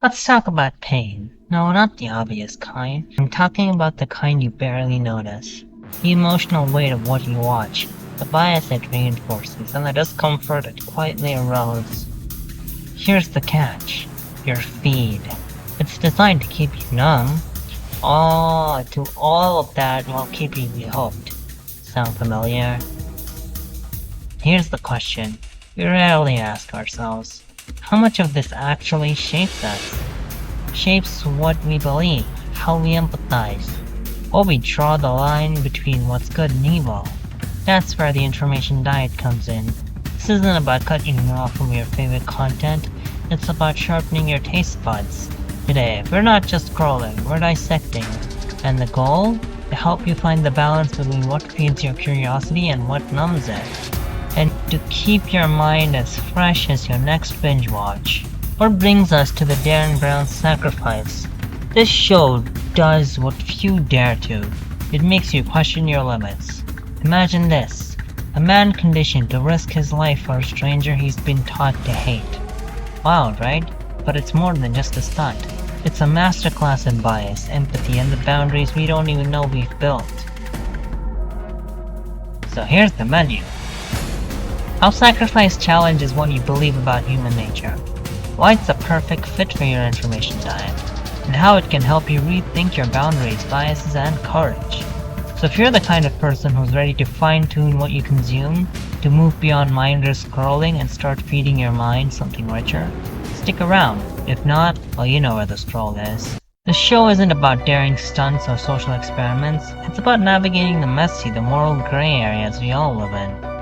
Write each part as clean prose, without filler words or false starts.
Let's talk about pain. No, not the obvious kind. I'm talking about the kind you barely notice. The emotional weight of what you watch, the bias it reinforces, and the discomfort it quietly erodes. Here's the catch. Your feed. It's designed to keep you numb. To all of that while keeping you hooked. Sound familiar? Here's the question we rarely ask ourselves. How much of this actually shapes us? Shapes what we believe, how we empathize, or we draw the line between what's good and evil. That's where the information diet comes in. This isn't about cutting you off from your favorite content, it's about sharpening your taste buds. Today, we're not just scrolling, we're dissecting. And the goal? To help you find the balance between what feeds your curiosity and what numbs it. And to keep your mind as fresh as your next binge watch. What brings us to the Derren Brown sacrifice. This show does what few dare to. It makes you question your limits. Imagine this. A man conditioned to risk his life for a stranger he's been taught to hate. Wild, right? But it's more than just a stunt. It's a masterclass in bias, empathy, and the boundaries we don't even know we've built. So here's the menu. How sacrifice challenges what you believe about human nature. Why it's a perfect fit for your information diet. And how it can help you rethink your boundaries, biases, and courage. So if you're the kind of person who's ready to fine-tune what you consume, to move beyond mindless scrolling and start feeding your mind something richer, stick around. If not, well, you know where the stroll is. The show isn't about daring stunts or social experiments, it's about navigating the messy, the moral gray areas we all live in.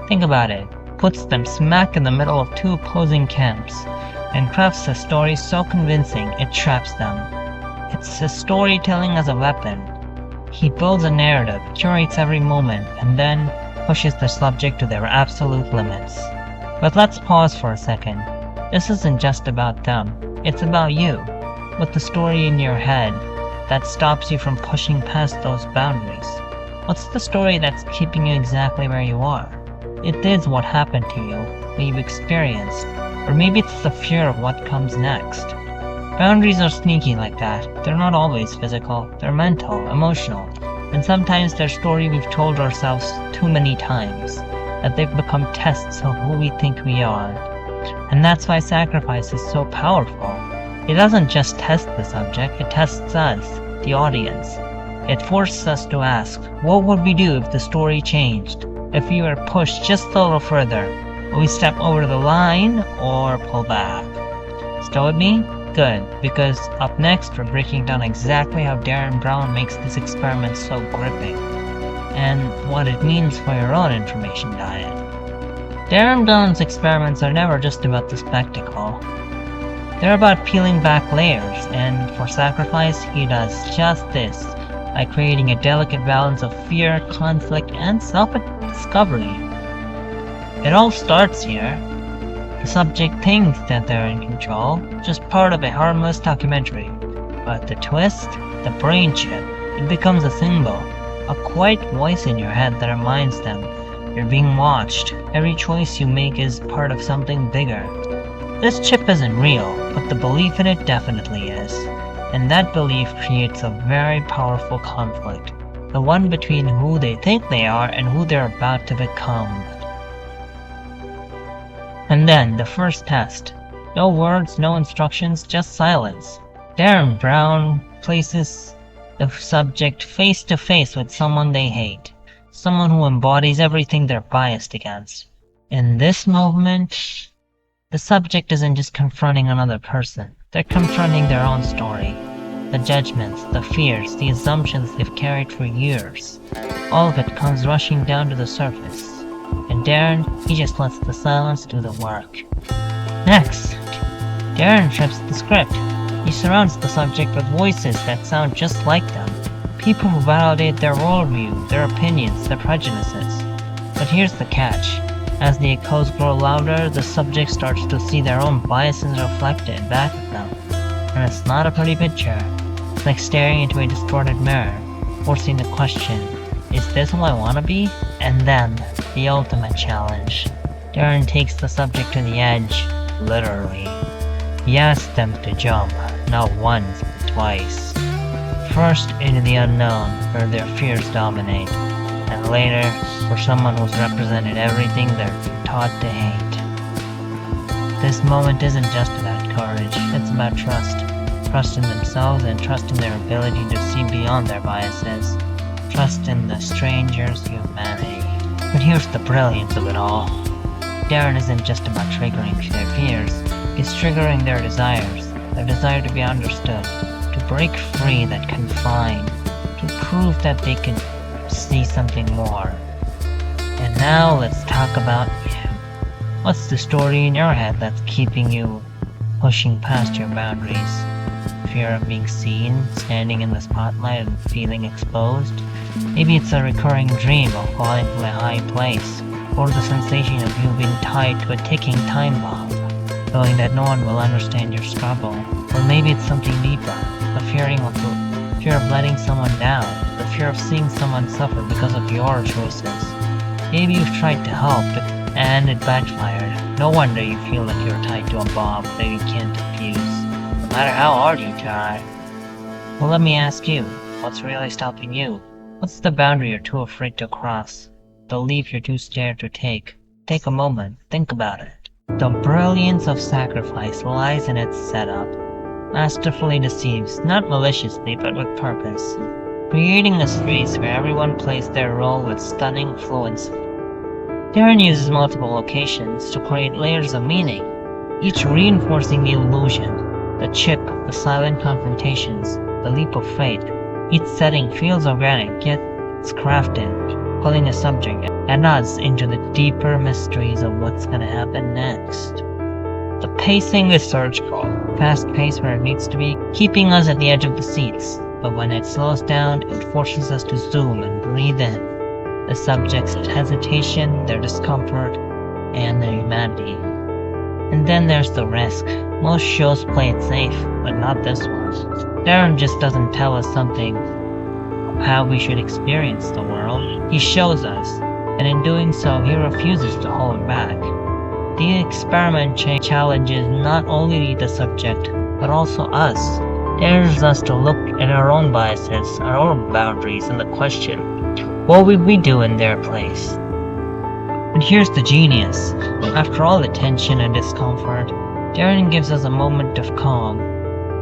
Think about it. Puts them smack in the middle of two opposing camps, and crafts a story so convincing it traps them. It's his storytelling as a weapon. He builds a narrative, curates every moment, and then pushes the subject to their absolute limits. But let's pause for a second. This isn't just about them, it's about you, with the story in your head that stops you from pushing past those boundaries. What's the story that's keeping you exactly where you are? It is what happened to you, what you've experienced, or maybe it's the fear of what comes next. Boundaries are sneaky like that. They're not always physical, they're mental, emotional, and sometimes they're story we've told ourselves too many times, that they've become tests of who we think we are. And that's why sacrifice is so powerful. It doesn't just test the subject, it tests us, the audience. It forces us to ask, what would we do if the story changed? If we were pushed just a little further? Will we step over the line or pull back? Still with me? Good, because up next we're breaking down exactly how Derren Brown makes this experiment so gripping, and what it means for your own information diet. Derren Brown's experiments are never just about the spectacle. They're about peeling back layers, and for sacrifice, he does just this by creating a delicate balance of fear, conflict, and self-discovery. It all starts here. The subject thinks that they're in control, just part of a harmless documentary. But the twist, the brain chip, it becomes a symbol, a quiet voice in your head that reminds them you're being watched. Every choice you make is part of something bigger. This chip isn't real, but the belief in it definitely is. And that belief creates a very powerful conflict. The one between who they think they are and who they're about to become. And then, the first test. No words, no instructions, just silence. Derren Brown places the subject face to face with someone they hate. Someone who embodies everything they're biased against. In this moment, the subject isn't just confronting another person. They're confronting their own story. The judgments, the fears, the assumptions they've carried for years. All of it comes rushing down to the surface. And Derren, he just lets the silence do the work. Next, Derren flips the script. He surrounds the subject with voices that sound just like them. People who validate their worldview, their opinions, their prejudices. But here's the catch. As the echoes grow louder, the subject starts to see their own biases reflected back at them. And it's not a pretty picture. It's like staring into a distorted mirror, forcing the question, is this who I want to be? And then, the ultimate challenge. Derren takes the subject to the edge, literally. He asks them to jump, not once, but twice. First into the unknown, where their fears dominate, and later for someone who's represented everything they're taught to hate. This moment isn't just about courage, it's about trust. Trust in themselves and trust in their ability to see beyond their biases. Trust in the stranger's humanity. But here's the brilliance of it all. Derren isn't just about triggering their fears, he's triggering their desires. Their desire to be understood, to break free that confine, to prove that they can see something more. And now let's talk about you. What's the story in your head that's keeping you pushing past your boundaries? Fear of being seen, standing in the spotlight and feeling exposed? Maybe it's a recurring dream of falling to a high place, or the sensation of you being tied to a ticking time bomb, knowing that no one will understand your struggle. Or maybe it's something deeper, the fear of letting someone down, the fear of seeing someone suffer because of your choices. Maybe you've tried to help, and it backfired. No wonder you feel like you're tied to a bomb that you can't defuse, no matter how hard you try. Well, let me ask you, what's really stopping you? What's the boundary you're too afraid to cross? The leap you're too scared to take? Take a moment, think about it. The brilliance of sacrifice lies in its setup. Masterfully deceives, not maliciously but with purpose, creating a space where everyone plays their role with stunning fluency. Derren uses multiple locations to create layers of meaning, each reinforcing the illusion, the chip, the silent confrontations, the leap of faith. Each setting feels organic, yet it's crafted, pulling a subject and us into the deeper mysteries of what's gonna happen next. The pacing is surgical, fast-paced where it needs to be, keeping us at the edge of the seats, but when it slows down, it forces us to zoom and breathe in the subject's hesitation, their discomfort, and their humanity. And then there's the risk. Most shows play it safe, but not this one. Derren just doesn't tell us something of how we should experience the world. He shows us, and in doing so, he refuses to hold back. The experiment challenges not only the subject, but also us. Dares us to look at our own biases, our own boundaries, and the question, what would we do in their place? And here's the genius. After all the tension and discomfort, Derren gives us a moment of calm.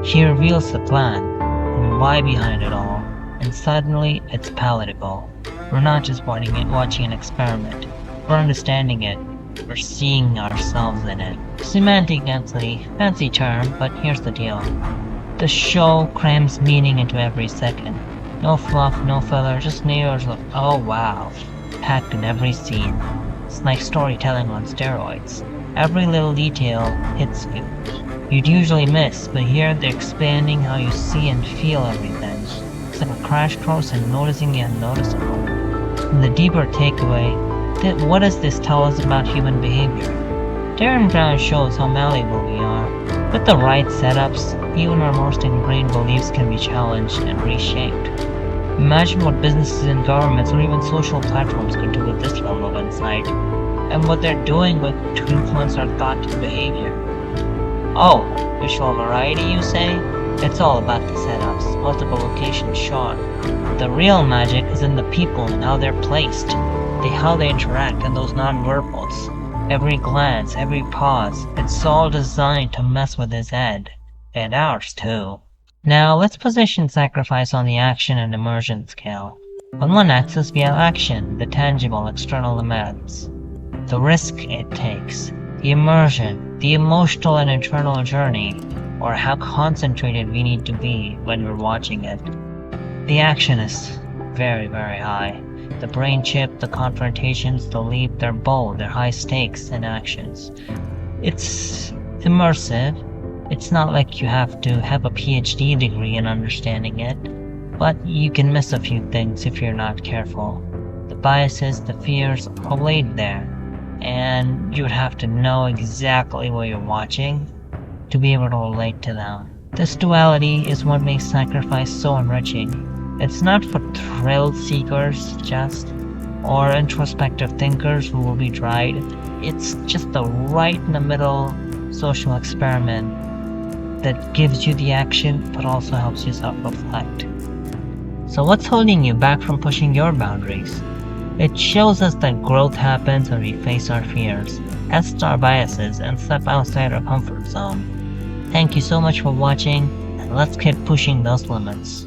He reveals the plan, and why behind it all, and suddenly it's palatable. We're not just watching an experiment, we're understanding it, we're seeing ourselves in it. Semantically, fancy term, but here's the deal. The show crams meaning into every second. No fluff, no filler, just layers of oh wow, packed in every scene. It's like storytelling on steroids. Every little detail hits you. You'd usually miss, but here they're expanding how you see and feel everything. It's like a crash course in noticing the unnoticeable. And the deeper takeaway, what does this tell us about human behavior? Derren Brown shows how malleable we are. With the right setups, even our most ingrained beliefs can be challenged and reshaped. Imagine what businesses and governments or even social platforms could do with this level of insight, and what they're doing to influence our thought and behavior. Oh, visual variety, you say? It's all about the setups, multiple locations shot. The real magic is in the people and how they're placed, how they interact, and those non-verbals. Every glance, every pause, it's all designed to mess with his head. And ours too. Now let's position sacrifice on the action and immersion scale. On one axis we have action, the tangible external demands, the risk it takes, the immersion, the emotional and internal journey, or how concentrated we need to be when we're watching it. The action is very, very high. The brain chip, the confrontations, the leap, they're bold, they're high stakes in actions. It's immersive. It's not like you have to have a PhD degree in understanding it, but you can miss a few things if you're not careful. The biases, the fears are laid there, and you would have to know exactly what you're watching to be able to relate to them. This duality is what makes sacrifice so enriching. It's not for thrill seekers just, or introspective thinkers who will be tried. It's just the right in the middle social experiment that gives you the action but also helps you self-reflect. So what's holding you back from pushing your boundaries? It shows us that growth happens when we face our fears, test our biases, and step outside our comfort zone. Thank you so much for watching, and let's keep pushing those limits.